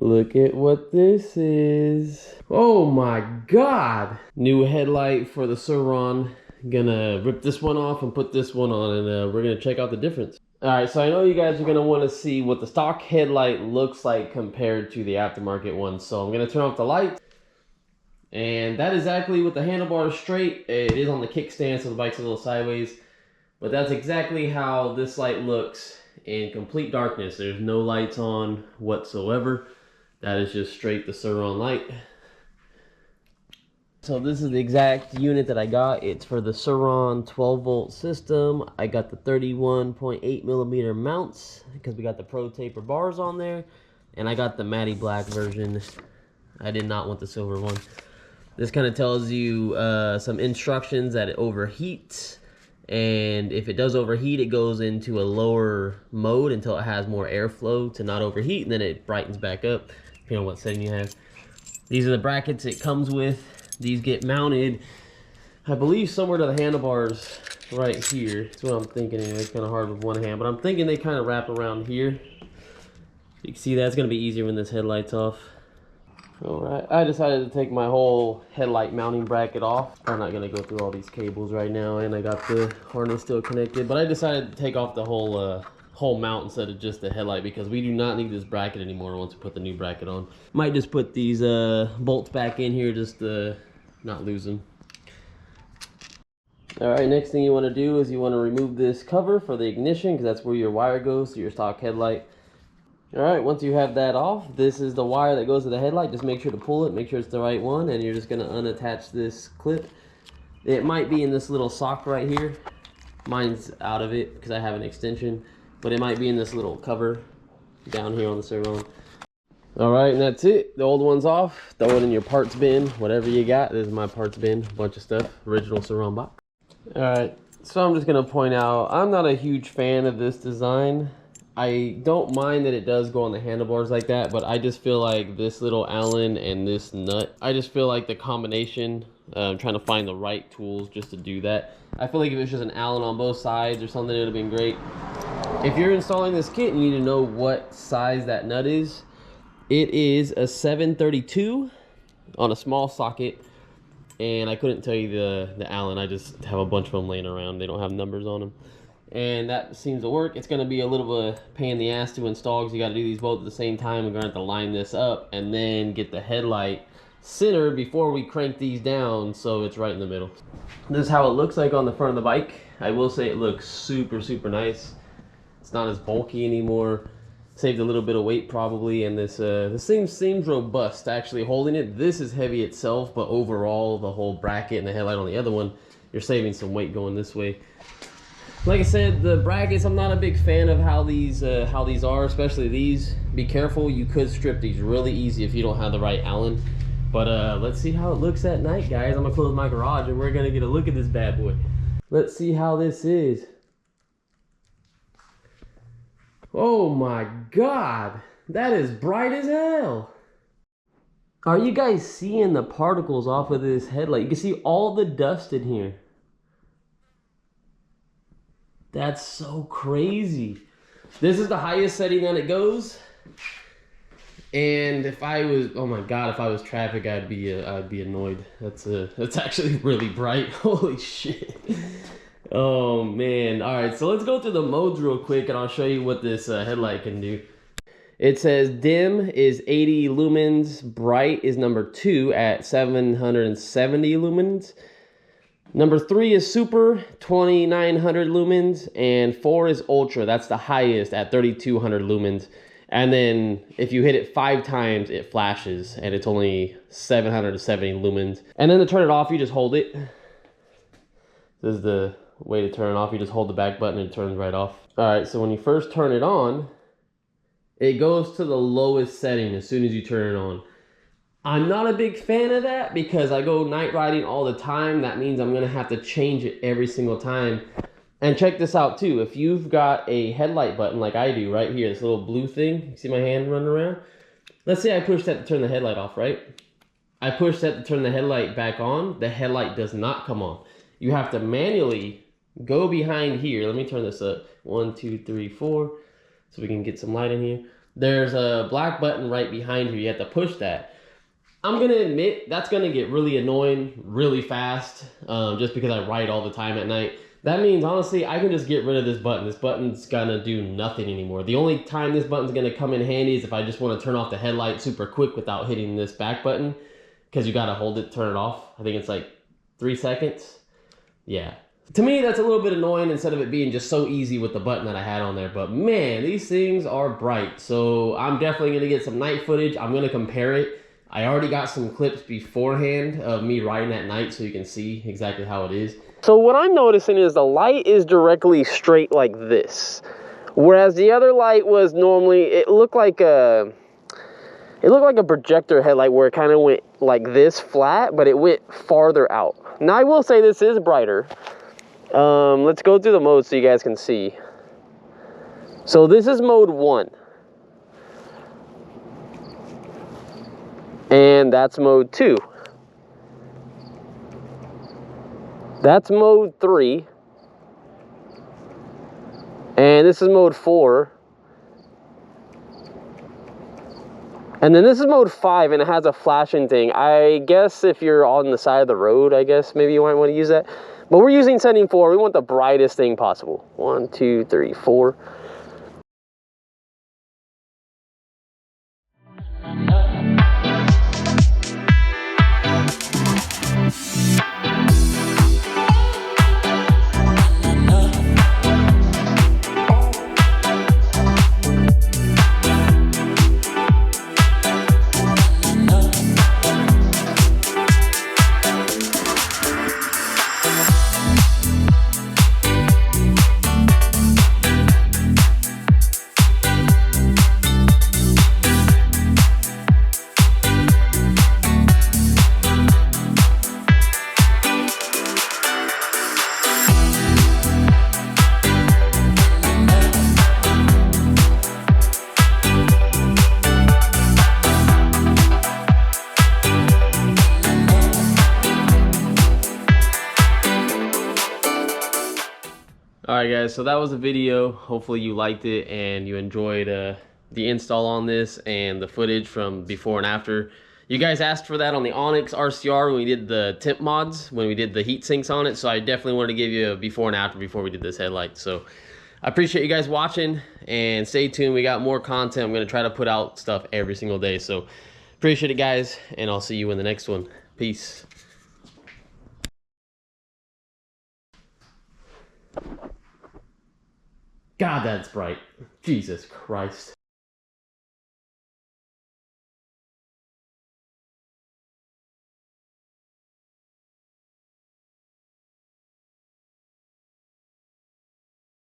Look at what this is. Oh my God. New headlight for the Surron. Gonna rip this one off and put this one on, and we're gonna check out the difference. All right, so I know you guys are gonna wanna see what the stock headlight looks like compared to the aftermarket one. So I'm gonna turn off the light. And that is exactly with the handlebars straight. It is on the kickstand, so the bike's a little sideways. But that's exactly how this light looks in complete darkness. There's no lights on whatsoever. That is just straight the Surron light. So this is the exact unit that I got. It's for the Surron 12-volt system. I got the 31.8 millimeter mounts because we got the Pro Taper bars on there. And I got the Matty Black version. I did not want the silver one. This kind of tells you some instructions that it overheats. And if it does overheat, it goes into a lower mode until it has more airflow to not overheat. And then it brightens back up, depending on what setting you have. These are the brackets it comes with. These get mounted, I believe, somewhere to the handlebars right here. That's what I'm thinking anyway. It's kind of hard with one hand, but I'm thinking they kind of wrap around here. You can see that's going to be easier when this headlight's off. All right, I decided to take my whole headlight mounting bracket off. I'm not going to go through all these cables right now, and I got the harness still connected, but I decided to take off the whole mount instead of just the headlight because we do not need this bracket anymore once we put the new bracket on. Might just put these bolts back in here just to not lose them. All right, next thing you want to do is you want to remove this cover for the ignition because that's where your wire goes to your stock headlight. All right, once you have that off, this is the wire that goes to the headlight. Just make sure to pull it, make sure it's the right one, and you're just going to unattach this clip. It might be in this little sock right here. Mine's out of it because I have an extension, but it might be in this little cover down here on the Surron. All right, and that's it. The old one's off. Throw it in your parts bin, whatever you got. This is my parts bin, a bunch of stuff, original Surron box. All right, so I'm just gonna point out, I'm not a huge fan of this design. I don't mind that it does go on the handlebars like that, but I just feel like this little Allen and this nut, I just feel like the combination, I'm trying to find the right tools just to do that. I feel like if it was just an Allen on both sides or something, it would have been great. If you're installing this kit, you need to know what size that nut is. It is a 732 on a small socket, and I couldn't tell you the Allen. I just have a bunch of them laying around. They don't have numbers on them. And that seems to work. It's going to be a little bit of a pain in the ass to install because you got to do these both at the same time. We're going to have to line this up and then get the headlight centered before we crank these down so it's right in the middle. This is how it looks like on the front of the bike. I will say it looks super, super nice. It's not as bulky anymore. Saved a little bit of weight probably, and this thing seems robust actually holding it. This is heavy itself, but overall the whole bracket and the headlight on the other one, you're saving some weight going this way. Like I said, the brackets, I'm not a big fan of how these are, especially these. Be careful, you could strip these really easy if you don't have the right Allen. But let's see how it looks at night, guys. I'm gonna close my garage and we're gonna get a look at this bad boy. Let's see how this is. Oh my God, that is bright as hell. Are you guys seeing the particles off of this headlight? You can see all the dust in here. That's so crazy. This is the highest setting that it goes. And if I was, oh my God, if I was traffic, I'd be annoyed. That's actually really bright. Holy shit. Oh man. All right, so let's go through the modes real quick and I'll show you what this headlight can do. It says dim is 80 lumens, bright is number 2 at 770 lumens. Number 3 is super, 2900 lumens, and 4 is ultra. That's the highest at 3200 lumens. And then if you hit it 5 times, it flashes, and it's only 770 lumens. And then to turn it off, you just hold it. This is the way to turn it off. You just hold the back button and it turns right off. All right, so when you first turn it on, it goes to the lowest setting as soon as you turn it on. I'm not a big fan of that because I go night riding all the time. That means I'm gonna have to change it every single time. And check this out too. If you've got a headlight button like I do right here, this little blue thing, you see my hand running around? Let's say I push that to turn the headlight off, right? I push that to turn the headlight back on. The headlight does not come on. You have to manually go behind here. Let me turn this up. 1, 2, 3, 4. So we can get some light in here. there's a black button right behind you. You have to push that. I'm gonna admit that's gonna get really annoying really fast, just because I write all the time at night. That means, honestly, I can just get rid of this button. This button's gonna do nothing anymore. The only time this button's gonna come in handy is if I just wanna turn off the headlight super quick without hitting this back button, because you gotta hold it, turn it off. I think it's like 3 seconds. Yeah. To me, that's a little bit annoying instead of it being just so easy with the button that I had on there. But man, these things are bright. So I'm definitely gonna get some night footage. I'm gonna compare it. I already got some clips beforehand of me riding at night so you can see exactly how it is. So what I'm noticing is the light is directly straight like this. Whereas the other light was normally, it looked like a projector headlight where it kind of went like this flat, but it went farther out. Now I will say this is brighter. Let's go through the modes so you guys can see. So this is mode 1. And that's mode 2. That's mode 3. And this is mode 4. And then this is mode 5, and it has a flashing thing. I guess if you're on the side of the road, I guess maybe you might want to use that. But we're using setting 4. We want the brightest thing possible. 1, 2, 3, 4. Alright guys, so that was the video. Hopefully you liked it and you enjoyed the install on this and the footage from before and after. You guys asked for that on the Onyx RCR when we did the temp mods, when we did the heat sinks on it, so I definitely wanted to give you a before and after before we did this headlight. So I appreciate you guys watching, and stay tuned. We got more content. I'm going to try to put out stuff every single day. So appreciate it guys, and I'll see you in the next one. Peace. God, that's bright. Jesus Christ.